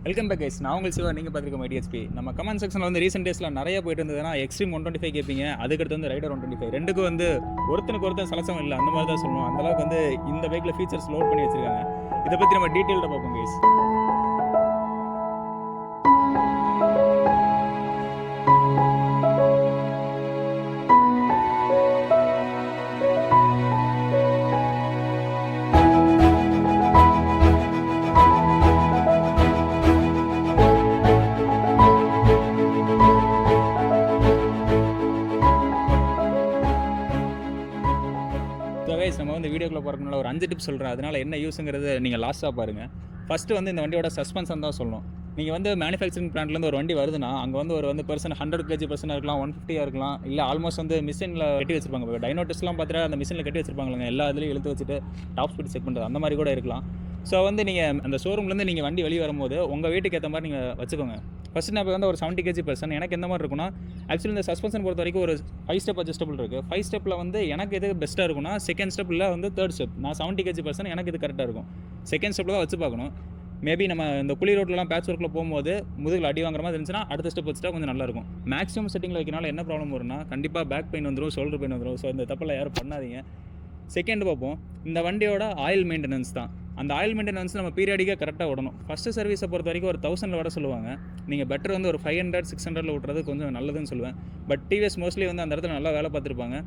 Welcome back guys. நான் உங்கள் சிவா, நீங்கள் பார்த்துருக்க மைடிஎஸ்பி. நம்ம கமெண்ட் செக்ஷனில் வந்து ரீசெண்ட் டேஸில் நிறைய போயிட்டு இருந்ததுன்னா எக்ஸ்ட்ரீம் 125 கேட்பீங்க, அதுக்கடுத்து வந்து ரைடர் 125. ரெண்டுக்கும் வந்து ஒருத்தனுக்கு ஒருத்தன் சலசம் இல்லை, அந்த மாதிரி தான் சொல்லணும். அந்தளவுக்கு வந்து இந்த பைக்கில் ஃபீச்சர்ஸ் லோட் பண்ணி வச்சிருக்காங்க. இதை பற்றி நம்ம டீட்டெயில்டாக பார்ப்போம் கைஸ். நம்ம வந்து வீடியோக்குள்ளே போகிறதுனால ஒரு 5 டிப்ஸ் சொல்கிறேன். அதனால் என்ன யூஸுங்கிறது நீங்கள் லாஸ்ட்டாக பாருங்கள். ஃபஸ்ட்டு வந்து இந்த வண்டியோட சஸ்பென்ஷன் தான் சொல்லணும். நீங்கள் வந்து மேனுஃபேக்சரிங் பிளான்ட்லேருந்து ஒரு வண்டி வருதுன்னா அங்கே வந்து ஒரு பர்சன் 100 kg பர்சனாக இருக்கலாம், 150 இருக்கலாம், இல்லை ஆல்மோஸ்ட் வந்து மிஷினில் கட்டி வச்சிருப்பாங்க. இப்போ டைனோட்டிஸ்லாம் பார்த்துட்டு அந்த மிஷினில் கட்டி வச்சிருப்பாங்க, எல்லா இதுலையும் இழுத்து வச்சுட்டு டாப் ஸ்பீட் செக் பண்ணுறது அந்த மாதிரி கூட இருக்கலாம். ஸோ வந்து நீங்கள் அந்த ஷோரூம்லேருந்து நீங்கள் வண்டி வெளியே வரும்போது உங்கள் வீட்டுக்கு ஏற்ற மாதிரி நீங்கள் வச்சுக்கோங்க. ஃபஸ்ட்டு நான் இப்போ வந்து ஒரு 70 kg பர்சன், எனக்கு எந்த மாதிரி இருக்குன்னா, ஆக்சுவலி இந்த சஸ்பென்ஷன் பொறுத்த வரைக்கும் ஒரு 5 ஸ்டெப் அட்ஜஸ்டபிள் இருக்குது. 5 ஸ்டெப்பில் வந்து எனக்கு எது பெஸ்ட்டாக இருக்குன்னா செகண்ட் ஸ்டெப்பில் வந்து 3rd ஸ்டெப். நான் 70 kg பர்சன், எனக்கு இது கரெக்டாக இருக்கும். செகண்ட் ஸ்டெப்பில் தான் வச்சு பார்க்கணும். மேபி நம்ம இந்த குளி ரோட்லலாம் பேட்ச் ஒர்க்கில் போகும்போது முதுகில் அடி வாங்குற மாதிரி இருந்துச்சுன்னா அடுத்த ஸ்டெப் வச்சுட்டா கொஞ்சம் நல்லாயிருக்கும். மேக்ஸிமம் செட்டிங்கில் வைக்கனால என்ன ப்ராப்ளம் வரும்னா கண்டிப்பாக பேக் பெயின் வந்துடும், ஷோல்டர் பெயின் வந்துடும். ஸோ இந்த தப்பெல்லாம் யாரும் பண்ணாதீங்க. செகண்ட் பார்ப்போம், இந்த வண்டியோட ஆயில் மெயின்டெனன்ஸ் தான். அந்த ஆயில் மெயின்டெனன்ஸ் நம்ம பீரியாடிக்காக கரெக்டாக விடணும். ஃபஸ்ட்டு சர்வீஸை பொறுத்த வரைக்கும் ஒரு 1000 விட சொல்லுவாங்க. நீங்கள் பெட்டர் வந்து ஒரு 500 600 விட்றது கொஞ்சம் நல்லதுன்னு சொல்லுவேன். பட் டிவிஎஸ் மோஸ்ட்லி வந்து அந்த இடத்துல நல்லா வேலை பார்த்துருப்பாங்க.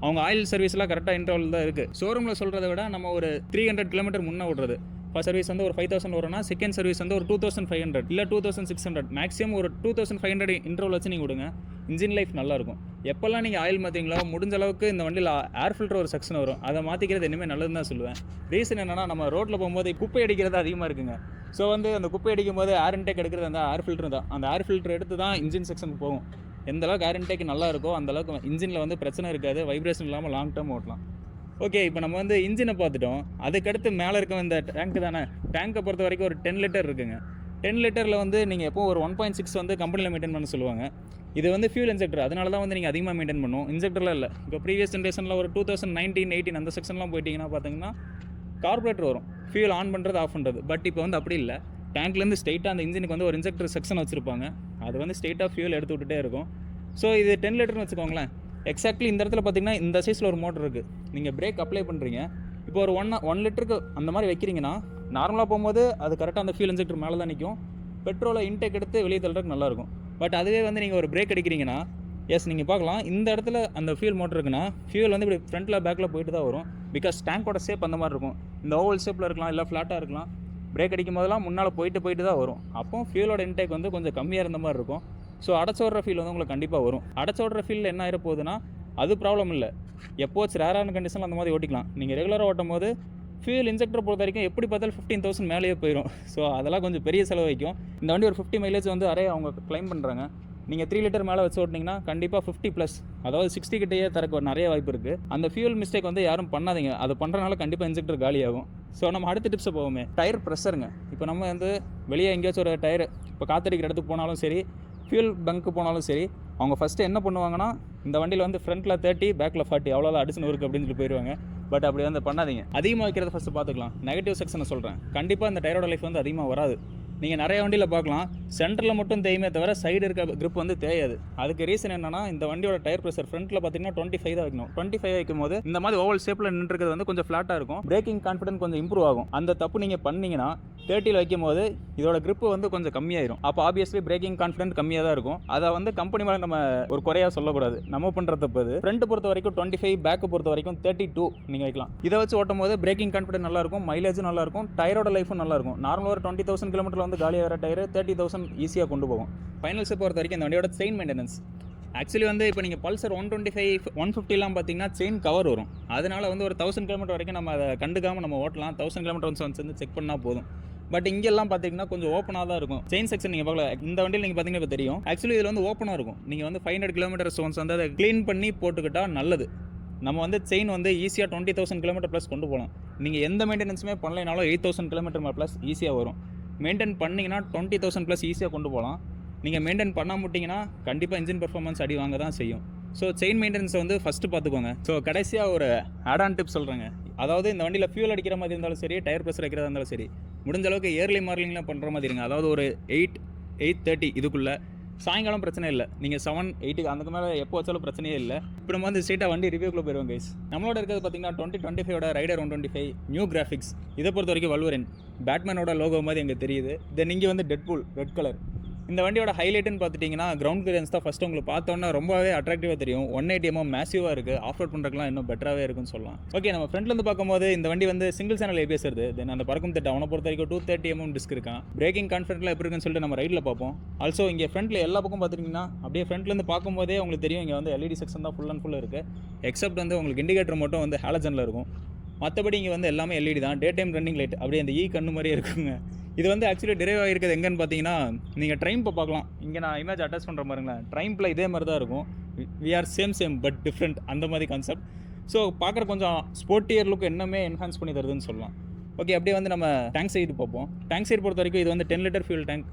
அவங்க ஆயில் சர்வீஸ்லாம் கரெக்டாக இன்டர்வல் தான் இருக்குது. ஷோரூமில் சொல்கிறத விட நம்ம ஒரு 300 km முன்னே விட்றது. ஃபர்ஸ்ட் சர்வீஸ் வந்து ஒரு 5000 வரும்னா செகண்ட் சர்வீஸ் வந்து ஒரு 2500 இல்லை 2600, மேக்ஸிமம் ஒரு 2500 இன்டர்வல் வச்சு நீங்கள் விடுங்க. இன்ஜின் லைஃப் நல்லாயிருக்கும். எப்போல்லாம் நீங்கள் ஆயில் மாற்றிங்களோ முடிஞ்ச அளவுக்கு இந்த வண்டியில் ஏர் ஃபில்டர் ஒரு செக்ஷன் வரும், அதை மாற்றிக்கிறது இனிமேல் நல்லதுன்னு தான் சொல்லுவேன். ரீசன் என்னென்னா, நம்ம ரோட்டில் போகும்போது குப்பை அடிக்கிறது அதிகமாக இருக்குங்க. ஸோ வந்து அந்த குப்பை அடிக்கும் போது ஏர் இன்டேக் எடுக்கிறது அந்த ஏர் ஃபில்டர் தான். அந்த ஏர் ஃபில்டர் எடுத்து தான் இன்ஜின் செக்ஷனுக்கு போகும். எந்த அளவுக்கு ஏர் இன்டேக் நல்லா இருக்கோ அந்தளவுக்கு இன்ஜினில் வந்து பிரச்சனை இருக்காது, வைப்ரேஷன் இல்லாமல் லாங் டேர்ம் ஓட்டலாம். ஓகே, இப்போ நம்ம வந்து இன்ஜினை பார்த்துட்டோம். அதுக்கடுத்து மேலே இருக்க இந்த டேங்க் தானே. டேங்கை பொறுத்த வரைக்கும் ஒரு 10 லிட்டர் இருக்குங்க. 10 லிட்டரில் வந்து நீங்கள் எப்போ ஒரு 1.6 வந்து கம்பெனியில் மெயின்டைன் பண்ண சொல்லுவாங்க. இது வந்து ஃபியூல் இன்ஜெக்டர், அதனால தான் வந்து நீங்கள் அதிகமாக மெயின்டைன் பண்ணும். இன்ஜெக்டரில் இல்லை. இப்போ ப்ரீவியஸ் ஜென்ரேஷனில் ஒரு 2019 18 அந்த செக்ஷன்லாம் போயிட்டீங்கன்னா பார்த்தீங்கன்னா கார்பரேட்டர் வரும், ஃபியூல் ஆன் பண்ணுறது ஆஃப் பண்ணுறது. பட் இப்போ வந்து அப்படி இல்லை. டேங்க்லேருந்து ஸ்ட்ரெயிட்டாக அந்த இன்ஜினுக்கு வந்து ஒரு இன்ஜெக்டர் செக்ஷன் வச்சுருப்பாங்க. அது வந்து ஸ்ட்ரெயிட்டாக ஃபியூல் எடுத்து விட்டுட்டே இருக்கும். ஸோ இது 10 லிட்டர்னு வச்சுக்கோங்களேன். எக்ஸாக்ட்லி இந்த இடத்துல பார்த்தீங்கன்னா இந்த சைஸில் ஒரு மோட்டர் இருக்குது. நீங்கள் பிரேக் அப்ளை பண்ணுறீங்க, இப்போ ஒரு 1 லிட்டருக்கு அந்த மாதிரி வைக்கிறீங்கன்னா நார்மலாக போகும்போது அது கரெக்டாக அந்த ஃபியூல் இன்ஜெக்டர் மேலே தான் நிற்கும். பெட்ரோலை இன்டேக் எடுத்து வெளியே தள்ளுறதுக்கு நல்லாயிருக்கும். பட் அதுவே வந்து நீங்கள் ஒரு பிரேக் அடிக்கிறீங்கன்னா நீங்கள் பார்க்கலாம் இந்த இடத்துல அந்த ஃபியூல் மோட்டர் இருக்குன்னா ஃபியூல் வந்து இப்படி ஃப்ரண்ட்டில் பேக்கில் போயிட்டு தான் வரும். பிகாஸ் டேங்கோட ஷேப் அந்த மாதிரி இருக்கும். இந்த ஓவல் ஷேப்பில் இருக்கலாம், இல்லை ஃப்ளாட்டாக இருக்கலாம். பிரேக் அடிக்கும் போதெல்லாம் முன்னால் போயிட்டு தான் வரும். அப்போ ஃபியூலோட இன்டேக் வந்து கொஞ்சம் கம்மியாக இருந்த மாதிரி இருக்கும். ஸோ அடைச்சி விட்ற ஃபீல் வந்து உங்களுக்கு கண்டிப்பாக வரும். அடைச்சி விட்ற ஃபீல் என்ன ஆகிட போகுதுன்னா அது ப்ராப்ளம் இல்லை. எப்போச்சு ரேரான கண்டிஷனில் அந்த மாதிரி ஓட்டிக்கலாம். நீங்கள் ரெகுலராக ஓட்டும் போது ஃபியூல் இன்ஜெக்டர் பொறுத்த வரைக்கும் எப்படி பார்த்தாலும் 15,000 மேலேயே போயிடும். ஸோ அதெல்லாம் கொஞ்சம் பெரிய செலவு வைக்கும். இந்த வண்டி ஒரு 50 மைலேஜ் வந்து அவங்க கிளைம் பண்ணுறாங்க. நீங்கள் 3 லிட்டர் மேலே வச்சு ஓட்டினீங்கன்னா கண்டிப்பாக 50+, அதாவது 60 கிட்டேயே தரக்கு நிறைய வாய்ப்பு இருக்குது. அந்த ஃபியூல் மிஸ்டேக் வந்து யாரும் பண்ணாதீங்க. அது பண்ணுறனால கண்டிப்பாக இன்ஜெக்டர் காலியாகும். ஸோ நம்ம அடுத்த டிப்ஸை போவோமே, டயர் ப்ரெஷருங்க. இப்போ நம்ம வந்து வெளியே எங்கேயாச்சும் ஒரு டயர் இப்போ காத்தடிக்கிற இடத்துக்கு போனாலும் சரி, ஃபியூல் பங்க்கு போனாலும் சரி, அவங்க ஃபஸ்ட்டு என்ன பண்ணுவாங்கன்னா இந்த வண்டியில் வந்து ஃப்ரண்ட்டில் 30 பேக்கில் 40 அவ்வளோதான் அடிச்சு நூறுக்கு அப்படின்னு சொல்லி போயிடுவாங்க. பட் அப்படி வந்து பண்ணாதீங்க. அதிகமாக வைக்கிறத ஃபஸ்ட்டு பார்த்துக்கலாம். நெகட்டிவ் செக்ஷனை சொல்கிறேன். கண்டிப்பாக இந்த டயரோட லைஃப் வந்து அதிகமாக வராது. நீங்கள் நிறைய வண்டியில் பார்க்கலாம், சென்டரில் மட்டும் தேயுமே தவிர சைடு இருக்க grip வந்து தேயாது. அதுக்கு ரீசன் என்னன்னா, இந்த வண்டியோட டயர் ப்ரெஷர் ஃப்ரண்ட்டில் பார்த்தீங்கன்னா 25 தான் வைக்கணும். 25 வைக்கும் போது இந்த மாதிரி ஓவல் ஷேப்பில் நின்றுக்கிறது வந்து கொஞ்சம் ஃப்ளாட்டாக இருக்கும். பிரேக்கிங் கான்ஃபிடன்ஸ் கொஞ்சம் இம்ப்ரூவ் ஆகும். அந்த தப்பு நீங்கள் பண்ணீங்கன்னா 30 வைக்கும் போது இதோட grip வந்து கொஞ்சம் கம்மியாயிரும். அப்போ ஆப்வியஸ்லி பிரேக்கிங் கான்ஃபிடன்ஸ் கம்மியாக தான் இருக்கும். அதை வந்து கம்பெனி மேலே நம்ம ஒரு குறையாக சொல்லக்கூடாது. நம்ம பண்ணுற தப்பு அது. ஃப்ரண்ட் பொறுத்த வரைக்கும் 25, பேக்கு பொறுத்த வரைக்கும் 32 நீங்கள் வைக்கலாம். இதை வச்சு ஓட்டும் போது பிரேக்கிங் கான்ஃபிடன்ஸ் நல்லாயிருக்கும், மைலேஜும் நல்லாயிருக்கும், டயரோட லைஃபும் நல்லாயிருக்கும். நார்மலாக ஒரு 20,000 km வந்து காலியாக வர டயர் 30,000 ஈஸியாக கொண்டு போகும். ஃபைனல்ஸை பொறுத்த வரைக்கும் இந்த வண்டியோட செயின் மெயின்டெனன்ஸ். ஆக்சுவலி வந்து இப்போ நீங்கள் பல்சர் 125 150லாம் பார்த்தீங்கன்னா செயின் கவர் வரும். அதனால் வந்து ஒரு 1000 km வரைக்கும் நம்ம அதை கண்டுக்காமல் நம்ம ஓட்டலாம். 1000 km வந்து செக் பண்ணால் போதும். பட் இங்கெல்லாம் பார்த்தீங்கன்னா கொஞ்சம் ஓப்பனாக தான் இருக்கும். செயின் செக்ஷன் நீங்கள் பார்க்கல, இந்த வண்டியில் நீங்கள் பார்த்தீங்கன்னா இப்போ தெரியும். ஆக்சுவலி இதில் வந்து ஓப்பனாக இருக்கும். நீங்கள் வந்து 500 km ஒன்ஸ் வந்து அதை க்ளீன் பண்ணி போட்டுக்கிட்டால் நல்லது. நம்ம வந்து செயின் வந்து ஈஸியாக 20,000 km+ கொண்டு போகலாம். நீங்கள் எந்த மெயின்டெனன்ஸுமே பண்ணலைனாலும் 8,000 km+ ஈஸியாக வரும். மெயின்டைன் பண்ணிங்கன்னா 20,000+ ஈஸியாக கொண்டு போகலாம். நீங்கள் மெயின்டைன் பண்ண முட்டிங்கன்னா கண்டிப்பாக இன்ஜின் பெர்ஃபார்மன்ஸ் அடி வாங்க தான் செய்யும். ஸோ செயின் மெயின்டெனன்ஸை வந்து ஃபஸ்ட்டு பார்த்துக்கோங்க. ஸோ கடைசியாக ஒரு ஆட் ஆன் டிப் சொல்கிறேங்க. அதாவது இந்த வண்டியில் ஃபியூல் அடிக்கிற மாதிரி இருந்தாலும் சரி, டயர் ப்ரெஷர் வைக்கிறதா இருந்தாலும் சரி, முடிஞ்ச அளவுக்கு ஏர்லி மார்னிங்லாம் பண்ணுற மாதிரி இருங்க. அதாவது ஒரு 8-8:30 இதுக்குள்ளே. சாயங்காலம் பிரச்சனை இல்லை. நீங்கள் 7-8 அதுக்கு மேலே எப்போ வச்சாலும் பிரச்சனையே இல்லை. இப்போ நம்ம வந்து ஸ்ட்ரெயிட்டாக வண்டி ரிவ்யூக்குள்ளே போயிடுவோம் கைஸ். நம்மளோட இருக்கிறது பார்த்தீங்கன்னா 2025 ரைடர் 125 நியூ கிராஃபிக்ஸ். இதை பொறுத்த வரைக்கும் வல்வரின் பேட்மேனோட லோகோ மாதிரி எங்கே தெரியுது. தென் இங்கே வந்து டெட்பூல் ரெட் கலர். இந்த வண்டியோட ஹைலைட்டுன்னு பார்த்துட்டிங்கன்னா கிரவுண்ட் கிளியரன்ஸ் தான் ஃபஸ்ட்டு உங்களுக்கு பார்த்தோன்னா ரொம்பவே அட்ராக்டிவாக தெரியும். 180mm மேசிவாக இருக்குது. ஆஃப் ரோட் பண்ணுறதுலாம் இன்னும் பெட்டராகவே இருக்குன்னு சொல்லலாம். ஓகே, நம்ம ஃப்ரண்ட்லேருந்து பார்க்கும்போது இந்த வண்டி வந்து சிங்கிள் சேனல் ஏபிஎஸ் வருது. தென் அந்த பறக்கும் திட்டம் அவனை பொறுத்த வரைக்கும் 230mm டிஸ்க் இருக்கான். பிரேக்கிங் கான்ஃபிடென்ட்லாம் எப்படி இருக்குன்னு சொல்லிட்டு நம்ம ரைடில் பார்ப்போம். ஆல்சோ இங்கே ஃப்ரண்ட்டில் எல்லா பக்கம் பார்த்துட்டிங்கன்னா அப்படியே ஃப்ரண்ட்லேருந்து பார்க்கும்போதே உங்களுக்கு தெரியும் இங்கே வந்து எல்இடி செக்ஷன் தான் ஃபுல் அண்ட் ஃபுல் இருக்குது. எக்ஸப்ட் வந்து உங்களுக்கு இண்டிகேட்டர் மட்டும் வந்து ஹாலஜனில் இருக்கும். மற்றபடி இங்கே வந்து எல்லாமே எல்இடி தான். டே டைம் ரன்னிங் லைட் அப்படியே அந்த கண்ணு மாதிரியே இருக்குங்க. இது வந்து ஆக்சுவலி டிரைவ் ஆகிருக்கிறது எங்கன்னு பார்த்தீங்கன்னா நீங்கள் ட்ரைம்ப்பை பார்க்கலாம். இங்கே நான் இமேஜ் அட்டாச் பண்ணுற மாதிரிங்களேன். ட்ரைம்பில் இதே மாதிரி தான் இருக்கும். We are same but different அந்த மாதிரி கான்செப்ட். ஸோ பார்க்குற கொஞ்சம் ஸ்போர்ட்டியர் லுக் என்னமே என்ஹான்ஸ் பண்ணி தருதுன்னு சொல்லலாம். ஓகே, அப்படியே வந்து நம்ம டேங்க் சைடு பார்ப்போம். டேங்க் சைடு பொறுத்த வரைக்கும் இது வந்து 10 லிட்டர் ஃபியூல் டேங்க்.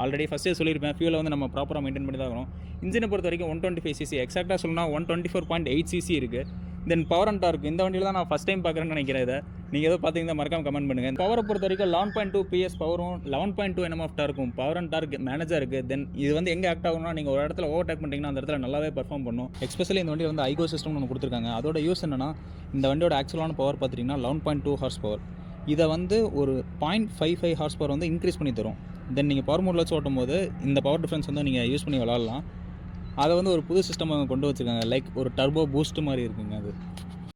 ஆல்ரெடி ஃபஸ்ட்டே சொல்லியிருப்பேன், ஃபியூலை வந்து நம்ம ப்ராப்பராக மெயின்டைன் பண்ணி தான் ஆகணும். இன்ஜினை பொறுத்த வரைக்கும் 125cc, எக்ஸாக்டாக சொல்லணும்னா 124.8cc இருக்குது. தென் பவர் அண்ட் டார்க் இந்த வண்டியில் தான் நான் ஃபஸ்ட் டைம் பார்க்குறேன்னு நினைக்கிறேன். இதை நீங்கள் ஏதோ பார்த்தீங்கன்னா மறக்காம கமெண்ட் பண்ணுங்கள். பவரை பொறுத்த வரைக்கும் 11.2 PS பவரும் 11.2 Nm ஆஃப் டார்க்கும் பவர் அண்ட் டார்க் மேனேஜாக இருக்குது. தென் இது வந்து எங்கே ஆக்ட் ஆகும்னா நீங்கள் ஒரு இடத்துல ஓவர் டேக் பண்ணிட்டீங்கன்னா அந்த இடத்துல நல்லாவே பர்ஃபார்ம் பண்ணும். எஸ்பெஷலி இந்த வண்டியில் வந்து ஐகோ சிஸ்டம்னு ஒன்று கொடுத்துருக்காங்க. அதோட யூஸ் என்னன்னா இந்த வண்டியோட ஆக்சுவலான பவர் பார்த்துட்டிங்கன்னா 11.2 ஹார்ஸ் பவர். இதை வந்து ஒரு 0.55 ஹார்ஸ் பவர் வந்து இன்க்ரீஸ் பண்ணி தரும். தென் நீங்கள் பவர் மோடில் வச்சு ஓட்டும் போது இந்த பவர் டிஃப்ரென்ஸ் வந்து நீங்கள் யூஸ் பண்ணி விளாட்லாம். அதை வந்து ஒரு புது சிஸ்டம் அவங்க கொண்டு வச்சுருக்காங்க. லைக் ஒரு டர்போ பூஸ்ட் மாதிரி இருக்குங்க அது.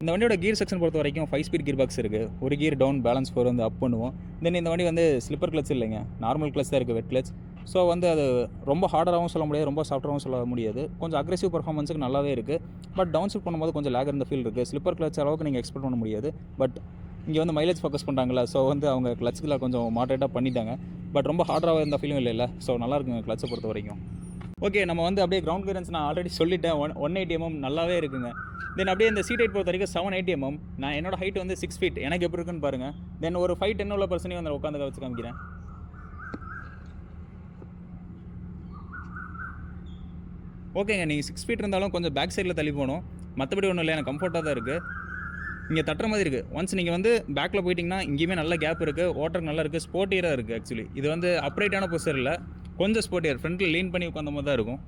இந்த வண்டியோட கீர் செக்ஷன் பொறுத்த வரைக்கும் 5 ஸ்பீட் கீர் பாக்ஸ் இருக்குது. ஒரு கீர் டவுன், பேலன்ஸ் 4 வந்து அப் பண்ணுவோம். தென் இந்த வண்டி வந்து ஸ்லிப்பர் கிளச் இல்லைங்க, நார்மல் கிளச் தான் இருக்குது, வெட் கிளச். ஸோ வந்து அது ரொம்ப ஹார்டராகவும் சொல்ல முடியாது, ரொம்ப சாஃப்டாகவும் சொல்ல முடியாது. கொஞ்சம் அக்ரெசிவ் பர்ஃபார்மன்ஸுக்கு நல்லாவே இருக்குது. பட் டவுன் ஷிஃப்ட் பண்ணும்போது கொஞ்சம் லேக் இருந்த ஃபீல் இருக்குது. ஸ்லிப்பர் கிளச் அளவுக்கு நீங்கள் எக்ஸ்பெக்ட் பண்ண முடியாது. பட் இங்கே வந்து மைலேஜ் ஃபோக்கஸ் பண்ணுறாங்களா, ஸோ வந்து அவங்க கிளச்சுக்குள்ள கொஞ்சம் மாடரேட்டாக பண்ணிட்டாங்க. பட் ரொம்ப ஹார்டராக இருந்த ஃபீலும் இல்லை. ஸோ நல்லா இருக்குங்க கிளச்சை பொறுத்த வரைக்கும். ஓகே, நம்ம வந்து அப்படியே கிரவுண்ட் கிளியரன்ஸ் நான் ஆல்ரெடி சொல்லிட்டேன். 180mm நல்லாவே இருக்குங்க. தென் அப்படியே இந்த சீட் ஹைட் பொறுத்த வரைக்கும் 780mm. நான் என்னோட ஹைட் வந்து 6 feet. எனக்கு எப்படி இருக்குன்னு பாருங்கள். தென் ஒரு 5'10" உள்ள பர்சனையும் வந்து உட்காந்து வச்சு காமிக்கிறேன். ஓகேங்க, நீங்கள் 6 feet இருந்தாலும் கொஞ்சம் பேக் சைடில் தள்ளி போகணும். மற்றபடி ஒன்றும் இல்லை, எனக்கு கம்ஃபர்ட்டாக தான் இருக்குது. இங்கே தட்டுற மாதிரி இருக்குது. ஒன்ஸ் நீங்கள் வந்து பேக்கில் போயிட்டிங்கன்னா இங்கேயுமே நல்ல கேப் இருக்குது, வாட்டர் நல்லா இருக்குது, ஸ்போர்ட்டியராக இருக்குது. ஆக்சுவலி இது வந்து அப்ரைட்டான பொசிஷன் இல்லை, கொஞ்சம் ஸ்போர்ட்டியர், ஃப்ரண்ட்டில் லீன் பண்ணி உட்காந்த மாதிரி தான் இருக்கும்.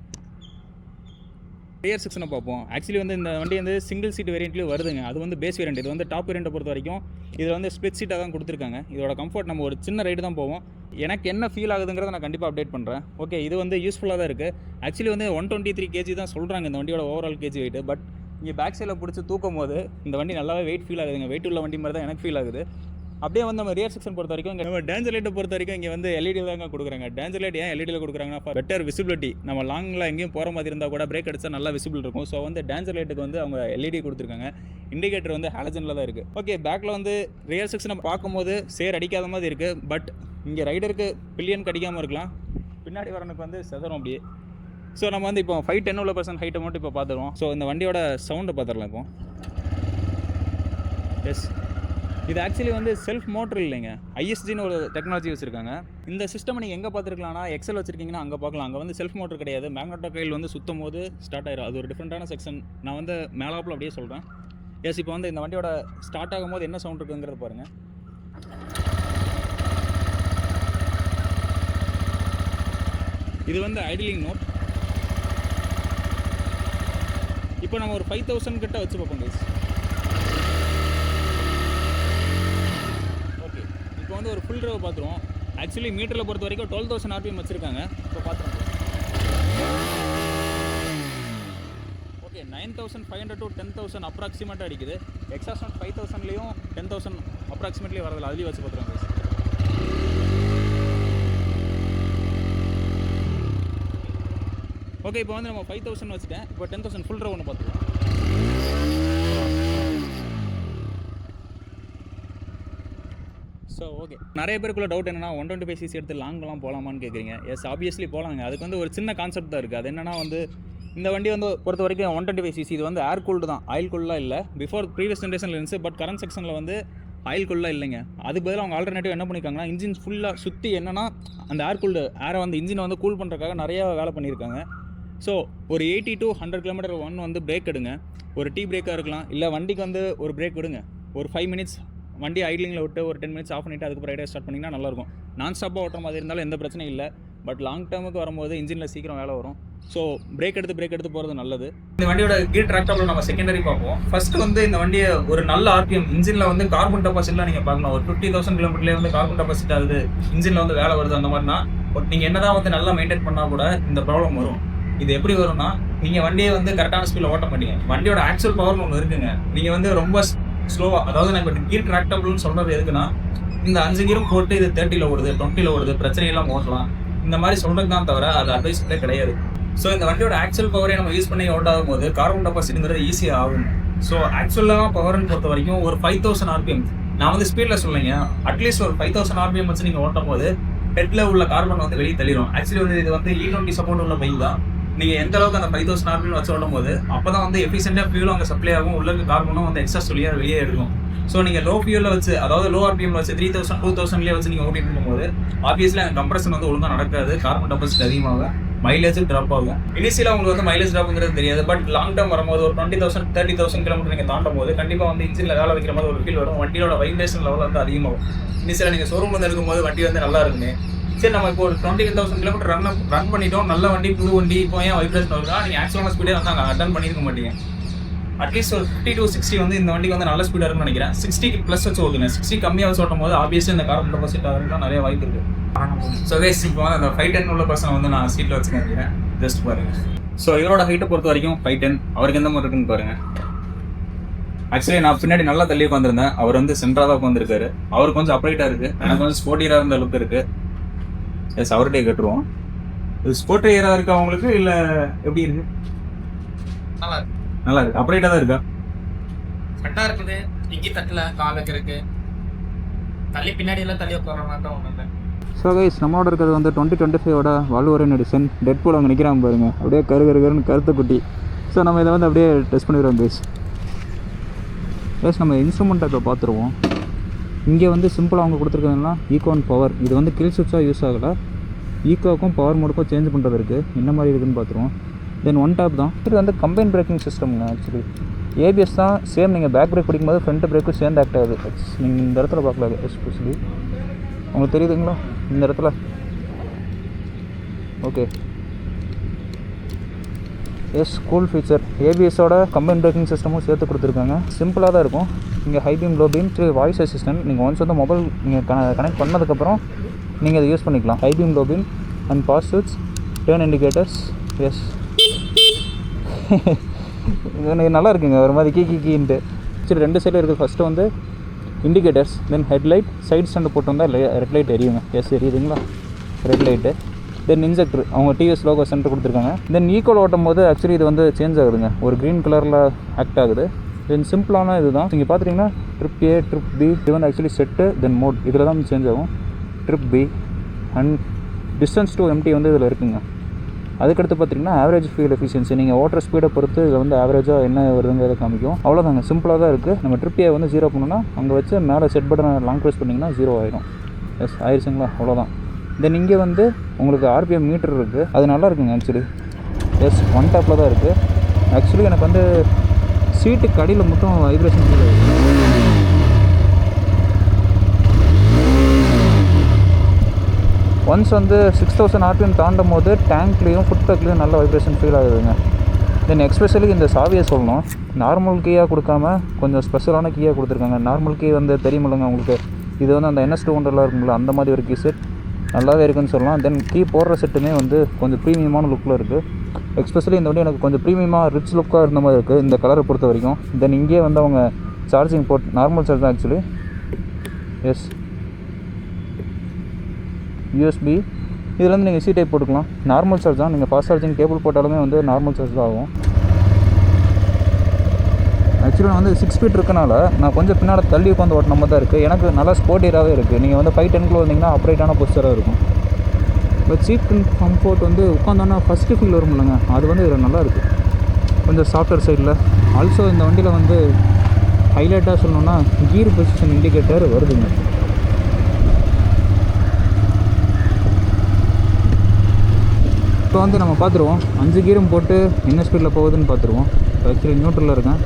ரியர் செக்ஷனை பார்ப்போம். ஆக்சுவலி வந்து இந்த வண்டி வந்து சிங்கிள் சீட் வேரியண்ட்லேயும் வருதுங்க. அது வந்து பேஸ் வேரியண்ட். இது வந்து டாப் வேரியண்ட்டை பொறுத்த வரைக்கும் இதில் வந்து ஸ்ப்ளிட் சீட்டாக தான் கொடுத்துருக்காங்க. இதோட கம்ஃபர்ட் நம்ம ஒரு சின்ன ரைடு தான் போவோம். எனக்கு என்ன ஃபீல் ஆகுதுங்கிறத நான் கண்டிப்பாக அப்டேட் பண்ணுறேன். ஓகே, இது வந்து யூஸ்ஃபுல்லாக தான் இருக்குது. ஆக்சுவலி வந்து 123 kg தான் சொல்கிறாங்க இந்த வண்டியோட ஓவரால் கேஜி வெயிட். பட் இங்கே பேக் சைடில் பிடிச்சி தூக்கும் போது இந்த வண்டி நல்லாவே வெயிட் ஃபீல் ஆகுதுங்க. வெயிட் உள்ள வண்டி மாதிரி தான் எனக்கு ஃபீல் ஆகுது. அப்படியே வந்து நம்ம ரியர் செக்ஷன் பொறுத்த வரைக்கும் இங்கே நம்ம டேஞ்சர் லைட்டை பொறுத்த வரைக்கும் இங்கே வந்து எல்இடி தாங்க கொடுக்குறாங்க. டேஞ்சர் லைட் ஏன் எல்இடியில் கொடுக்குறாங்கன்னா ஃபார் பெட்டர் விசிபிலிட்டி. நம்ம லாங்கில் எங்கேயும் போகிற மாதிரி இருந்தால் கூட பிரேக் அடிச்சா நல்லா விசிபிள் இருக்கும். ஸோ வந்து டேஞ்சர் லைட்டுக்கு வந்து அவங்க எல்இடி கொடுத்துருக்காங்க. இண்டிகேட்டர் வந்து ஹாலஜனில் தான் இருக்குது. ஓகே, பேக்கில் வந்து ரியர் செக்ஷனை பார்க்கும்போது சேர் அடிக்காத மாதிரி இருக்குது. பட் இங்கே ரைடருக்கு பில்லியன் கடிக்காமல் இருக்கலாம், பின்னாடி வரனுக்கு வந்து செதறும் அப்படியே. ஸோ நம்ம வந்து இப்போ 5'10" உள்ள பர்சன் ஹைட்டை மட்டும் இப்போ பார்த்துருவோம். ஸோ இந்த வண்டியோட சவுண்டை பார்த்துடலாம் இப்போ. எஸ், இது ஆக்சுவலி வந்து செல்ஃப் மோட்டர் இல்லைங்க, ஐஎஸ்ஜின்னு ஒரு டெக்னாலஜி வச்சுருக்காங்க. இந்த சிஸ்டம் நீங்கள் எங்கே பார்த்துருக்கலாம்னா எக்ஸல் வச்சுருக்கீங்கன்னா அங்கே பார்க்கலாம். அங்கே வந்து செல்ஃப் மோட்டர் கிடையாது, மேக்னெட்டோ கையில் வந்து சுற்றும் போது ஸ்டார்ட் ஆயிடும். அது ஒரு டிஃப்ரெண்ட்டான செக்ஷன். நான் வந்து மேலாப்பில் அப்படியே சொல்கிறேன். எஸ், இப்போ வந்து இந்த வண்டியோட ஸ்டார்ட் ஆகும்போது என்ன சவுண்ட் இருக்குங்கிறது பாருங்கள். இது வந்து ஐடிலிங் நோட். இப்போ நம்ம ஒரு 5000 கிட்ட வச்சு பார்ப்போம் கைஸ். ஓகே, இப்போ வந்து ஒரு ஃபுல் ட்ரைவ் பார்த்துருவோம். ஆக்சுவலி மீட்டரில் பொறுத்த வரைக்கும் 12,000 RPM வச்சுருக்காங்க. இப்போ பார்த்துருவோம். ஓகே, 9,500 to 10,000 அப்ராக்சிமேட்டாக அடிக்குது. எக்ஸாஸ்ட் 5,000லேயும் 10,000 அப்ராக்சிமேட்லி வரதில்ல. அதுலேயும் வச்சு பார்த்துருவோம் கைஸ். ஓகே, இப்போ வந்து நம்ம 5,000 வச்சுட்டேன். இப்போ 10,000 ஃபுல் ட்ரைவ் ஒன்று பார்த்துக்கலாம். ஸோ ஓகே, நிறைய பேருக்குள்ள டவுட் என்னன்னா 125cc எடுத்து லாங்கெலாம் போகலாமான்னு கேட்குறீங்க. எஸ், ஆப்வியஸ்லி போகலாங்க. அதுக்கு வந்து ஒரு சின்ன கான்செப்ட் தான் இருக்குது. அது என்னன்னா வந்து இந்த வண்டி வந்து பொறுத்த வரைக்கும் 125cc இது வந்து ஏர் கூல்டு தான், ஆயில் கூல்லாம் இல்லை. பிஃபோர் ப்ரீவியஸ் ஜென்ரேஷனில் இருந்துச்சு. பட் கரண்ட் செக்ஷனில் வந்து ஆயில் கூல்லாம் இல்லைங்க. அதுக்கு பதிலாக அவங்க ஆல்டர்னேட்டிவ் என்ன பண்ணியிருக்காங்கன்னா இன்ஜின் ஃபுல்லாக சுற்றி என்னன்னா அந்த ஏர் கூல்டு ஏரை வந்து இன்ஜினை வந்து கூல் பண்ணுறதுக்காக நிறையா வேலை பண்ணியிருக்காங்க. ஸோ ஒரு 80 to 100 km வந்து பிரேக் எடுங்க. ஒரு டீ பிரேக்காக இருக்கலாம், இல்லை வண்டிக்கு வந்து ஒரு பிரேக் விடுங்க. ஒரு 5 minutes வண்டி ஐட்லிங்கில் விட்டு ஒரு 10 மினிட்ஸ் ஆஃப் பண்ணிவிட்டு அதுக்கப்புறம் ரைடே ஸ்டார்ட் பண்ணிங்கன்னா நல்லாயிருக்கும். நான் ஸ்டாப்பாக ஓட்டுற மாதிரி இருந்தாலும் எந்த பிரச்சனையும் இல்லை. பட் லாங் டேர்முக்கு வரும்போது இன்ஜினில் சீக்கிரம் வேலை வரும். ஸோ பிரேக் எடுத்து போகிறது நல்லது. இந்த வண்டியோட கீர் ட்ராக்டபிள் நம்ம செகண்டரி பார்ப்போம். ஃபர்ஸ்ட் வந்து இந்த வண்டியை ஒரு நல்ல ஆர்பிஎம் இன்ஜினில் வந்து கார்பன் டெபாசிட்லாம் நீங்கள் பார்க்கணும். ஒரு 50,000 கிலோமீட்டர்லேயே வந்து கார்பன் டெபாசிட் ஆகுது, இன்ஜினில் வந்து வேலை வருது அந்த மாதிரினா பட் நீங்கள் என்ன தான் வந்து நல்லா மெயின்டைன் பண்ணால் கூட இந்த ப்ராப்ளம் வரும். இது எப்படி வரும்னா, நீங்கள் வண்டியை வந்து கரெக்டான ஸ்பீடில் ஓட்ட மாட்டீங்க. வண்டியோட ஆக்சுவல் பவர்னு ஒன்று இருக்குங்க. நீங்கள் வந்து ரொம்ப ஸ்லோவாக, அதாவது நான் இப்போ கீர் ட்ராக்டபிள்னு சொல்கிறது எதுக்குன்னா, இந்த 5 கீரும் போட்டு இது 30ல் ஓடுது 20ல் ஓடுது பிரச்சனையெல்லாம் ஓட்டலாம் இந்த மாதிரி சொல்கிறது தான் தவிர அது அட்வைஸ்லேயே கிடையாது. ஸோ இந்த வண்டியோட ஆக்சுவல் பவரே நம்ம யூஸ் பண்ணி ஓட்டாகும் போது கார்பன் டெபாசிட்ங்கிறது ஈஸியாக ஆகும். ஸோ ஆக்சுவலாக பவர்னு பொறுத்த வரைக்கும் ஒரு 5000 RPM, நான் வந்து ஸ்பீடில் சொல்லுங்க, அட்லீஸ்ட் ஒரு 5000 RPM வச்சு நீங்கள் ஓட்டும் போது ஹெட்டில் உள்ள கார்பன் வந்து வெளியே தள்ளிடும். ஆக்சுவலி வந்து இது வந்து E20 சப்போர்ட் உள்ள பைக் தான். நீங்கள் எந்த அளவுக்கு அந்த 5000 RPM வச்சு ஓடும் போது அப்போ தான் வந்து எஃபிஷியண்டாக ஃபியூலும் அங்கே சப்ளை ஆகும், உள்ள கார்பனும் வந்து எக்ஸ்ட்ரா சொல்லியாக வெளியே எடுக்கும். ஸோ நீங்கள் லோ ஃபியூலில் வச்சு, அதாவது லோ RPM வச்சு 3000 2000லேயே வச்சு நீங்கள் ஓட்டிட்டு இருக்கும்போது ஆப்வியஸ்லி அந்த கம்ப்ரஷன் வந்து ஒழுங்காக நடக்காது, கார்பன் டெபாசிட் அதிகமாகும், மைலேஜ் ட்ராப் ஆகும். இனிஷியலாக உங்களுக்கு வந்து மைலேஜ் ட்ராப்ங்கிறது தெரியாது. பட் லாங் டேர்ம் வரும்போது ஒரு 20,000 30,000 கிலோமீட்டர் நீங்கள் தாண்டும் போது கண்டிப்பாக வந்து இன்ஜினில் வேலை வைக்கிற மாதிரி ஒரு ஃபீல் வரும். வண்டியோட வைப்ரேஷன் லெவல் வந்து அதிகமாகும். இனிஷியலாக நீங்கள் ஷோரூம் வந்து இருக்கும்போது வண்டி வந்து நல்லா இருக்குங்க. சரி, நம்ம இப்போ ஒரு 20,000 கிலோமீட்டர் ரன் பண்ணிட்டோம், நல்ல வண்டி புது வண்டி, இப்போ ஏன் வைப்ரேஷன் வருதா, நீங்கள் ஆக்சுவலான ஸ்பீடே வந்து அங்கே அட்டன் பண்ணியிருக்க மாட்டீங்க. அட்லீஸ்ட் ஒரு 50 to 60 வந்து இந்த வண்டிக்கு வந்து நல்ல ஸ்பீடாக இருக்குன்னு நினைக்கிறேன். 60 ப்ளஸ் வச்சு ஓட்டுங்க. 60 கம்மியாக வச்சு ஓட்டும் போது ஆப்வியஸ்லி இந்த கார்பன் டெபாசிட் ஆகிறதுலாம் நிறைய வாய்ப்பு இருக்குது. ஸோ கைஸ், இப்போ வந்து அந்த 5'10" உள்ள பர்சனை வந்து நான் சீட்டில் வச்சு நினைக்கிறேன். ஜஸ்ட் பாருங்க. ஸோ இவரோட ஹைட்டை பொறுத்த வரைக்கும் 5'10", அவருக்கு எந்த மாதிரி இருக்குன்னு பாருங்க. ஆக்சுவலி நான் பின்னாடி நல்லா தள்ளி உட்காந்துருந்தேன், அவர் வந்து சென்டராக தான் உட்காந்துருக்காரு. அவர் கொஞ்சம் அப்ரைட்டாக இருக்குது, எனக்கு கொஞ்சம் ஸ்போர்ட்டியராக இருந்த லுக் இருக்குது. எஸ், அவர்கிட்டே கேட்டுருவோம். இது ஸ்போர்ட்டியராக இருக்கா அவங்களுக்கு இல்லை எப்படி இருக்கு? நல்லா இருக்கு. அப்ரைட்டாக தான் இருக்கா? கரெக்டாக இருக்குது. இங்கே தட்டில் காலுக்கு இருக்கு, தள்ளி பின்னாடி எல்லாம் தள்ளி உட்கார மாட்டோம் ஒன்று. ஸோ கைஸ், நம்மளோட இருக்கிறது வந்து 2025 வால்வோரியன் எடிஷன். டெட்பூல் அங்கே நிற்கிறான் பாருங்க, அப்படியே கருன்னு கருத்து குட்டி. ஸோ நம்ம இதை வந்து அப்படியே டெஸ்ட் பண்ணிடுவோம் கைஸ். நம்ம இன்ஸ்ட்ருமெண்ட்டை இப்போ பார்த்துருவோம். இங்கே வந்து சிம்பிளாக அவங்க கொடுத்துருக்கதுன்னா ஈகோ அண்ட் பவர். இது வந்து கில் சுவிட்சாக யூஸ் ஆகலை, ஈகோவுக்கும் பவர் மோடுக்கும் சேஞ்ச் பண்ணுறது இருக்குது. என்ன மாதிரி இருக்குதுன்னு பார்த்துருவோம். தென் ஒன் டாப் தான். இது வந்து கம்பைன் பிரேக்கிங் சிஸ்டம்ங்க. ஆக்சுவலி ஏபிஎஸ் தான் சேம். நீங்கள் பேக் பிரேக் பிடிக்கும்போது ஃப்ரண்ட் பிரேக்கும் சேர்ந்து ஆக்ட் ஆகுது. நீங்கள் இந்த இடத்துல பார்க்கல, எஸ்பெஷலி உங்களுக்கு தெரியுதுங்களா இந்த இடத்துல? Okay, yes, cool feature. ஏபிஎஸோட கம்பைன் பிரேக்கிங் சிஸ்டமும் சேர்த்து கொடுத்துருக்காங்க. சிம்பிளாக தான் இருக்கும். இங்கே high beam, low beam, voice assistant. நீங்கள் ஒன்ஸ் வந்து மொபைல் நீங்கள் கனெக்ட் பண்ணதுக்கப்புறம் நீங்கள் அதை யூஸ் பண்ணிக்கலாம். High beam, low beam and pass ஸ்விட்ச், டேர்ன் இண்டிகேட்டர்ஸ். எஸ், எனக்கு நல்லா இருக்குங்க ஒரு மாதிரி கீன்ட்டு. சரி, 2 சைடில் இருக்குது. ஃபஸ்ட்டு வந்து indicators, then headlight. Side stand போட்டு வந்தால் ரெட் லைட் எரியுங்க. எஸ், எரியுதுங்களா ரெட் லைட்டு. தென் இன்ஜெக்டர், அவங்க டிவிஎஸ் லோகோ சென்டர் கொடுத்துருக்காங்க. தென் ஈக்குவல் ஓட்டும் போது ஆக்சுவலி இது வந்து சேஞ்ச் ஆகுதுங்க, ஒரு க்ரீன் கலரில் ஆக்ட் ஆகுது. தென் சிம்பிளான இது தான். நீங்கள் பார்த்துட்டிங்கன்னா ட்ரிப் ஏ, ட்ரிப் பி, இது வந்து ஆக்சுவலி செட்டு. தென் மோட் இதில் தான் சேஞ்ச் ஆகும். Trip B and distance to empty வந்து இதில் இருக்குங்க. அதுக்கடுத்து பார்த்திங்கன்னா ஆவரேஜ் ஃபியூல் எஃபிஷியன்சி. நீங்கள் ஓட்டுற ஸ்பீடை பொறுத்து இதில் வந்து ஆவரேஜாக என்ன வருதுங்கிறத காமிக்கும். அவ்வளோதாங்க, சிம்பிளாக தான் இருக்குது. நம்ம ட்ரிப் ஏ வந்து 0 பண்ணோன்னா அங்கே வச்சு மேலே செட் பட்டனை லாங் ப்ரெஸ் பண்ணிங்கன்னா 0 ஆயிடும். எஸ், ஆயிடுச்சுங்களா, அவ்வளோதான். தென் இங்கே வந்து உங்களுக்கு ஆர்பிஎம் மீட்டர் இருக்குது, அது நல்லா இருக்குங்க ஆக்சுவலி. எஸ், ஒன் டாப்பில் தான் இருக்குது. ஆக்சுவலி எனக்கு வந்து சீட்டுக்கு அடியில் மட்டும் வைப்ரேஷன் ஃபீல் ஆகுது. ஒன்ஸ் வந்து 6000 RPM தாண்டும் போது டேங்க்லேயும் ஃபுட் பேக்லேயும் நல்ல வைப்ரேஷன் ஃபீல் ஆகுதுங்க. தென் எக்ஸ்பெஷலி இந்த சாவியை சொல்லணும், நார்மல் கீயாக கொடுக்காம கொஞ்சம் ஸ்பெஷலான கீயாக கொடுத்துருக்காங்க. நார்மல் கீ வந்து தெரியுமில்லைங்க உங்களுக்கு, இது வந்து அந்த NS200 இருக்குங்களா அந்த மாதிரி ஒரு கீ செட் நல்லாவே இருக்குதுன்னு சொல்லலாம். தென் கீ போடுற செட்டுமே வந்து கொஞ்சம் ப்ரீமியமான லுக்கில் இருக்குது. எக்ஸ்பெஷலி இந்த வண்டி எனக்கு கொஞ்சம் ப்ரீமியமாக ரிச் லுக்காக இருந்த மாதிரி இருக்குது இந்த கலரை பொறுத்த வரைக்கும். தென் இங்கே வந்து அவங்க சார்ஜிங் போர்ட் நார்மல் சார்ஜ் தான் ஆக்சுவலி. Yes, USB. இதில் வந்து நீங்கள் டைப் போட்டுக்கலாம். நார்மல் சார்ஜ் தான். நீங்கள் ஃபாஸ்ட் சார்ஜிங் கேபிள் போட்டாலுமே வந்து நார்மல் சார்ஜ் தான் ஆகும். ஆக்சுவலி நான் வந்து 6 ஃபீட் இருக்கனால நான் கொஞ்சம் பின்னால் தள்ளி உட்காந்து ஓட்டின மாதிரி தான் இருக்குது. எனக்கு நல்லா ஸ்போர்ட்டியராகவே இருக்குது. நீங்கள் வந்து 5'10" வந்தீங்கன்னா அப்ரைட்டான பொசிச்சராக இருக்கும். பட் சீட் கம்ஃபோர்ட் வந்து உட்காந்தோன்னா ஃபஸ்ட்டு ஃபீல் வரும் இல்லைங்க, அது வந்து இதில் நல்லா இருக்குது, கொஞ்சம் சாஃப்ட்வேர் சைடில். ஆல்சோ இந்த வண்டியில் வந்து ஹைலைட்டாக சொல்லணுன்னா கீர் பொசிஷன் இண்டிகேட்டர் வருதுங்க. இப்போ வந்து நம்ம பார்த்துருவோம் 5 கீரும் போட்டு என்ன ஸ்பீடில் போகுதுன்னு பார்த்துருவோம். ஆக்சுவலி நியூட்ரலில் இருக்கேன்.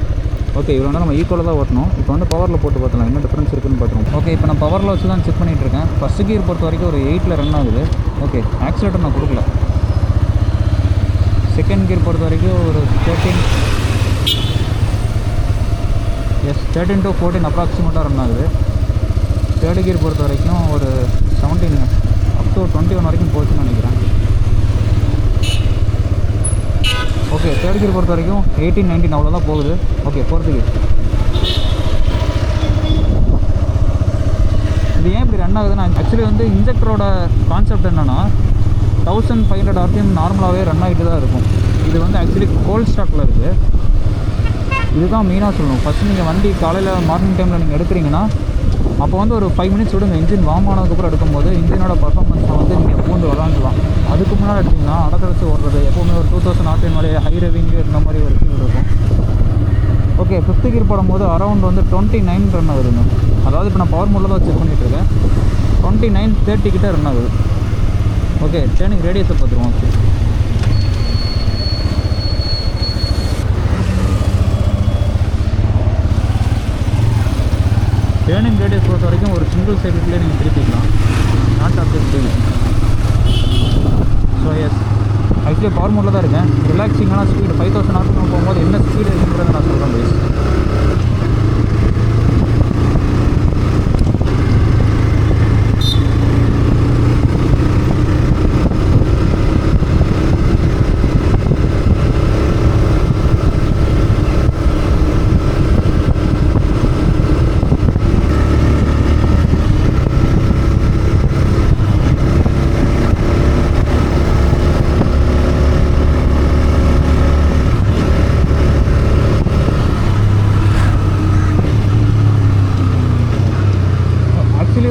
ஓகே, இவ்வளோ நேரம் நம்ம ஈக்குவலாக தான் ஓட்டணும். இப்போ வந்து பவரில் போட்டு பார்த்தலாம் என்ன டிஃப்ரென்ஸ் இருக்குன்னு பார்த்துருவோம். ஓகே, இப்போ நான் பவரில் வச்சு தான் செக் பண்ணிகிட்டு இருக்கேன். ஃபஸ்ட்டு கியர் பொறுத்த வரைக்கும் ஒரு 8ல் ரன் ஆகுது. ஓகே, ஆக்சிலேட்டர் நான் கொடுக்கல. செகண்ட் கியர் பொறுத்த வரைக்கும் ஒரு 13 to 14 அப்ராக்சிமேட்டாக ரன் ஆகுது. தேர்டு கியர் பொறுத்த வரைக்கும் ஒரு 17 அப் டு 21 வரைக்கும் போச்சுன்னு நினைக்கிறேன். ஓகே, தேர்ட் கியர் பொறுத்த வரைக்கும் 18, 19 அவ்வளோதான் போகுது. Okay, fourth gear. இது ஏன் இப்படி ரன் ஆகுதுன்னா, ஆக்சுவலி வந்து இன்ஜெக்டரோட கான்செப்ட் என்னென்னா 1500 RPM நார்மலாகவே ரன் ஆகிட்டு தான் இருக்கும். இது வந்து ஆக்சுவலி கோல்ட் ஸ்டாக்கில் இருக்குது. இதுதான் மெயினாக சொல்லணும். ஃபஸ்ட்டு நீங்கள் வண்டி காலையில் மார்னிங் டைமில் நீங்கள் எடுக்கிறீங்கன்னா அப்போ வந்து ஒரு 5 மினிட்ஸ் விடுங்க. இன்ஜின் வார்ம் ஆனதுக்கப்புறம் எடுக்கும்போது இன்ஜினோட பர்ஃபார்மன்ஸை வந்து நீங்கள் பூந்து விளாண்டுலாம். அதுக்கு முன்னாடி எடுத்திங்கன்னா அடக்கடிச்சு ஓடுறது எப்போவுமே ஒரு 2000 RPM வரைய ஹை ரெவிங்கு இந்த மாதிரி ஒரு ஃபீல் இருக்கும். ஓகே, ஃபிஃப்த்து கியர் போடும்போது அரௌண்ட் வந்து 29 ரன் ஆகுதுங்க. அதாவது இப்போ நான் பவர் மோடில் தான் செக் பண்ணிகிட்ருக்கேன். 29-30 கிட்டே ரன் ஆகுது. ஓகே, டேர்னிங் ரேடியஸை பார்த்துருவோம். ஓகே, டேர்னிங் ரேடியஸ் பொறுத்த வரைக்கும் ஒரு சிங்கிள் சைக்கிள்லேயே நீங்கள் திருப்பிக்கலாம். Not of this deal. So yes, actually power மோடில் தான் இருக்கேன். ரிலாக்ஸிங்கான ஸ்பீடு 5000 RPM போகும்போது என்ன ஸ்பீடு இருக்குங்கிறத நான் சொல்கிறேன் ப்ளீஸ்.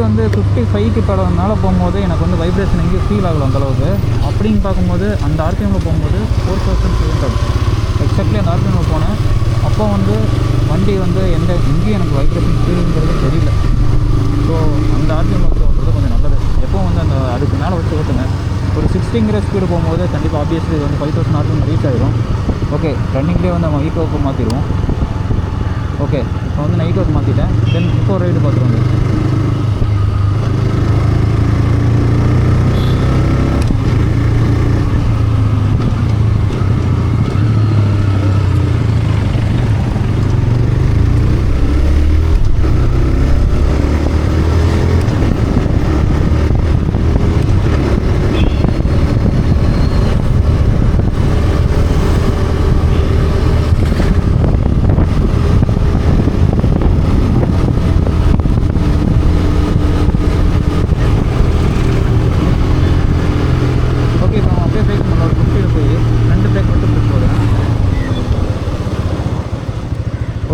வந்து 55க்கு மேலே போகும்போது எனக்கு வந்து வைப்ரேஷன் எங்கேயும் ஃபீல் ஆகலாம் அந்தளவுக்கு. அப்படின்னு பார்க்கும்போது அந்த ஆர்பிஎம்மில் போகும்போது 4700 எக்ஸாக்ட்லி அந்த ஆர்பிஎம்மில் போனேன். அப்போ வந்து வண்டி வந்து எங்கேயும் எனக்கு வைப்ரேஷன் ஃபீலுங்கிறது தெரியல. ஸோ அந்த ஆர்பிஎம்மில் வச்சு ஓட்டுறது கொஞ்சம் நல்லது. எப்போவும் வந்து அந்த அதுக்கு மேலே வச்சு ஓட்டுங்க. ஒரு 60 ஸ்பீடு போகும்போது கண்டிப்பாக ஆப்வியஸ்லி இது வந்து 5000 RPM ரீச் ஆகிடும். ஓகே, ரன்னிங்லேயே வந்து நம்ம ஈக்கோவுக்கு மாற்றிடுவோம். ஓகே, இப்போ வந்து நான் ஈக்கோவுக்கு மாற்றிட்டேன். தென் இப்போ ரைடு பார்த்துருவாங்க.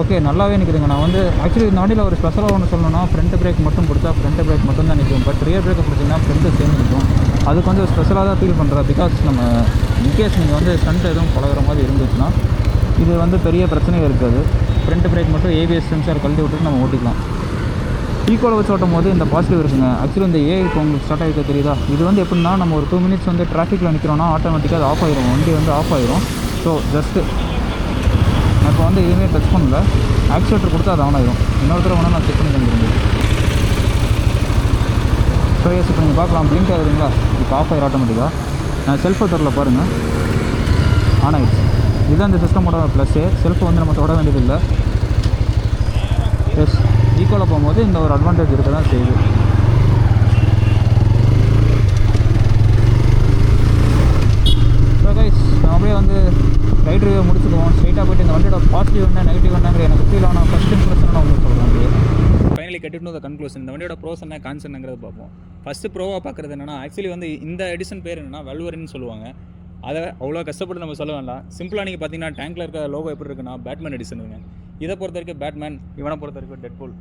ஓகே, நல்லாவே நிற்குதுங்க. நான் வந்து ஆக்சுவலி இந்த வண்டியில் ஒரு ஸ்பெஷலாக ஒன்று சொல்லணும்னா, ஃப்ரண்ட் பிரேக் மட்டும் பிடிச்சா ஃப்ரண்ட் பிரேக் மட்டும் தான் நிற்கும். பட் ரியர் பிரேக்கை பிடிச்சிங்கன்னா ஃப்ரண்ட்டு சேர்ந்து நிற்கும். அது கொஞ்சம் ஸ்பெஷலாக தான் ஃபீல் பண்ணுறேன். பிகாஸ் நம்ம இன்கேஸ் நீங்கள் வந்து ஸ்டண்ட் எதுவும் பழகிற மாதிரி இருந்துச்சுன்னா இது வந்து பெரிய பிரச்சனையும் இருக்காது. ஃப்ரண்ட் பிரேக் மட்டும் ABS சென்சார் கழட்டி விட்டுட்டு நம்ம ஓட்டிக்கலாம். ஈக்குவலை வச்சு ஓட்டும் போது இந்த பாசிட்டிவ் இருக்குங்க. ஆக்சுவலி இந்த இப்போ உங்களுக்கு ஸ்டார்ட் ஆகிருக்க தெரியுதா? இது வந்து எப்படின்னா, நம்ம ஒரு 2 மினிட்ஸ் வந்து டிராஃபிக்கில் நிற்கிறோன்னா ஆட்டோமேட்டிக்காக அது ஆஃப் ஆகிடும். வண்டி வந்து ஆஃப் ஆகிடும். ஸோ ஜஸ்ட்டு இப்போ வந்து எதுவுமே டச் பண்ணல. ஆக்சிலேட்டர் கொடுத்தா அது ஆன் ஆகிடும். இன்னொரு தடவை வேணால் நான் செக் பண்ணி தந்துருந்தேன். ஸோ எஸ், இப்போ நீங்கள் பார்க்கலாம் பிளிங்க் ஆகுதுங்களா? இப்போ ஆஃப் ஆகிடும் ஆட்டோமேட்டிக்காக. நான் செல்ஃபை தரல பாருங்கள், ஆன் ஆகிடுச்சு. இதுதான் இந்த சிஸ்டமோட ப்ளஸ்ஸு. செல்ஃபை வந்து நம்ம தொட வேண்டியதில்லை. எஸ், ஈக்குவலாக போகும்போது இந்த ஒரு அட்வான்டேஜ் இருக்க தான் செய்யுது. ஸோ கைஸ், நம்ம அப்படியே வந்து ரைட் ரிவ்யூ முடிச்சுக்குவோம். ஸ்ட்ரைட்டாக போய்ட்டு இந்த வண்டியோட பாசிட்டிவ் என்ன நெகட்டிவ் என்னங்கிற எனக்கு ஃபீல் ஆனால் ஃபஸ்ட் இம்ப்ரெஷன் நான் உங்களுக்கு சொல்கிறேன். Finally get to the conclusion. இந்த வண்டியோட ப்ரோஸ் என்ன கான்ஸ் என்னங்கிறது பார்ப்போம். ஃபஸ்ட்டு ப்ரோவாக பார்க்குறது என்னென்னா, ஆக்சுவலி வந்து இந்த எடிஷன் பேர் என்னென்னா வல்வரின்னு சொல்லுவாங்க. அதை அவ்வளோ கஷ்டப்பட்டு நம்ம சொல்ல வேண்டாம். சிம்பிளாக நீங்கள் பார்த்தீங்கன்னா டேங்கில் இருக்க லோகோ எப்படி இருக்குன்னா பேட்மேன் எடிஷனுங்க. இதை பொறுத்த வரைக்கும் பேட்மேன், இவனை பொறுத்த வரைக்கும் டெட்பூல்.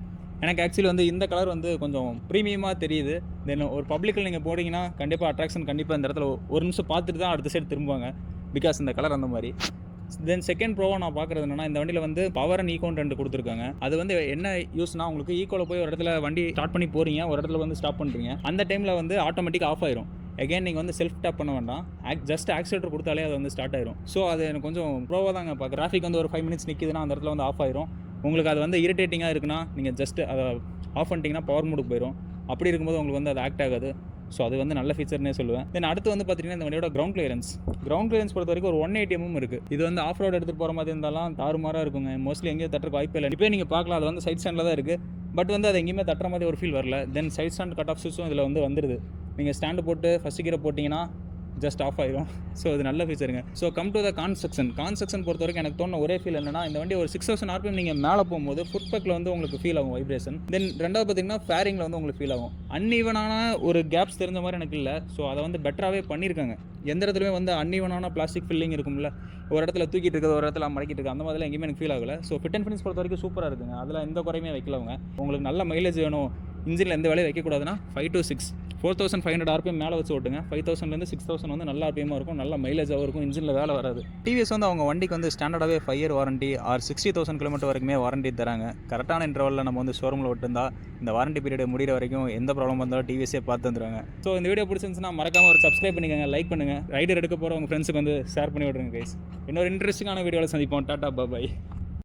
எனக்கு ஆக்சுவலி வந்து இந்த கலர் வந்து கொஞ்சம் ப்ரீமியமாக தெரியுது. தென் ஒரு பப்ளிக்கில் நீங்கள் போட்டிங்கன்னா கண்டிப்பாக அட்ராக்ஷன் கண்டிப்பாக இந்த இடத்துல ஒரு நிமிஷம் பார்த்துட்டு தான் அடுத்த சைடு திரும்புவாங்க. பிகாஸ் இந்த கலர் அந்த மாதிரி. தென் செகண்ட் ப்ரோவாக நான் பார்க்குறது என்னன்னா, இந்த வண்டியில் வந்து பவர் அண்ட் ஈகோன்னு 2 கொடுத்துருக்காங்க. அது வந்து என்ன யூஸ்னா, உங்களுக்கு ஈகோவில் போய் ஒரு இடத்துல வண்டி ஸ்டார்ட் பண்ணி போகிறீங்க, ஒரு இடத்துல வந்து ஸ்டாப் பண்ணுறீங்க. அந்த டைமில் வந்து ஆட்டோமேட்டிக்காக ஆஃப் ஆயிரும். அகைன் நீங்கள் வந்து செல்ஃப் டேப் பண்ண வேண்டாம், ஜஸ்ட் ஆக்சிலேட்டர் கொடுத்தாலே அது வந்து ஸ்டார்ட் ஆயிரும். ஸோ அது எனக்கு கொஞ்சம் ப்ரோவாக தாங்க பார்க்க. டிராஃபிக் வந்து ஒரு 5 மினிட்ஸ் நிற்கிதுன்னா அந்த இடத்துல வந்து ஆஃப் ஆயிரும். உங்களுக்கு அது வந்து இரிட்டேட்டிங்காக இருக்குன்னா நீங்கள் ஜஸ்ட் அதை ஆஃப் பண்ணிட்டீங்கன்னா பவர் மோடுக்கு போயிடும். அப்படி இருக்கும்போது உங்களுக்கு வந்து அது ஆக்ட் ஆகாது. ஸோ அது வந்து நல்ல ஃபீச்சர்னே சொல்லுவேன். தென் அடுத்து வந்து பார்த்தீங்கன்னா இந்த வண்டியோட கிரவுண்ட் கிளியரன்ஸ் பொறுத்த வரைக்கும் ஒரு 180mm இருக்குது. இது வந்து ஆஃப் ரோடு எடுத்துகிட்டு போகிற மாதிரி இருந்தாலும் தாறுமாறாக இருக்குங்க. மோஸ்ட்லி எங்கேயும் தட்டுறக்கு வாய்ப்பே இல்லை. இப்போ நீங்கள் பார்க்கலாம், அது வந்து சைட் ஸ்டாண்டில் தான் இருக்குது. பட் வந்து அது எங்கேயுமே தட்டுற மாதிரி ஒரு ஃபீல் வரல. தென் சைட் ஸ்டாண்ட் கட் ஆஃப் சுவிட்சும் இதில் வந்து வந்துடுது. நீங்கள் ஸ்டாண்டு போட்டு ஃபஸ்ட்டு கீரை போட்டிங்கன்னா ஜஸ்ட் ஆஃப் ஆயிரும். ஸோ அது நல்ல ஃபீச்சருங்க. So come to the construction பொறுத்த வரைக்கும் எனக்கு தோணுன ஒரே ஃபீல் என்னன்னா, இந்த வண்டி ஒரு 6000 RPM நீங்கள் மேலே போகும்போது ஃபுட் பேக்கில் வந்து உங்களுக்கு ஃபீல் ஆகும் வைப்ரேஷன். தென் ரெண்டாவது பார்த்தீங்கன்னா ஃபேரிங்கில் வந்து உங்களுக்கு ஃபீல் ஆகும். அன்ஈவனான ஒரு கேப்ஸ் தெரிஞ்ச மாதிரி எனக்கு இல்லை. ஸோ அதை வந்து பெட்டராகவே பண்ணியிருக்காங்க. எந்த இடத்துலையுமே வந்து அன்ஈவனான பிளாஸ்டிக் ஃபில்லிங் இருக்கும்ல, ஒரு இடத்துல தூக்கிட்டு இருக்குது, ஒரு இடத்துல மடக்கிட்டு இருக்குது, அந்த மாதிரிலாம் எங்கேயுமே எனக்கு ஃபீல் ஆகலை. ஸோ ஃபிட் அண்ட் ஃபினிஷ் பொறுத்த வரைக்கும் சூப்பராக இருக்குங்க. அதில் எந்த குறையுமே வைக்கலவங்க. உங்களுக்கு நல்ல மைலேஜ் வேணும், இன்ஜினில் எந்த வேலையும் வைக்கக்கூடாதுன்னா 5 to 6 4500 RPM மேலே வச்சு ஓட்டுங்க. 5000லேருந்து 6000 வந்து நல்ல RPM இருக்கும், நல்ல மைலேஜாகவும் இருக்கும், இன்ஜினில் வேலை வராது. டிவிஎஸ் வந்து அவங்க வண்டிக்கு வந்து ஸ்டாண்டர்டாகவே 5 year வாரண்டி ஆர் 60,000 km வரைக்குமே வாரண்டி தராங்க. கரெக்டான இன்டர்வலில் நம்ம வந்து ஷோரூமில் விட்டுருந்தா இந்த வாரண்டி பீரியட் முடிகிற வரைக்கும் எந்த ப்ராப்ளம் வந்தாலும் டிவிஎஸே பார்த்து வந்துடுவாங்க. ஸோ இந்த வீடியோ பிடிச்சிருந்துச்சுன்னா மறக்காமல் ஒரு சப்ஸ்கிரைப் பண்ணிக்கோங்க, லைக் பண்ணுங்கள், ரைடர் எடுக்க போகிற உங்கள் ஃப்ரெண்ட்ஸுக்கு வந்து ஷேர் பண்ணி விட்ருங்க கைஸ். இன்னொரு இன்ட்ரெஸ்டிங்கான வீடியோவில் சந்திப்போம். டாட்டா பாய்.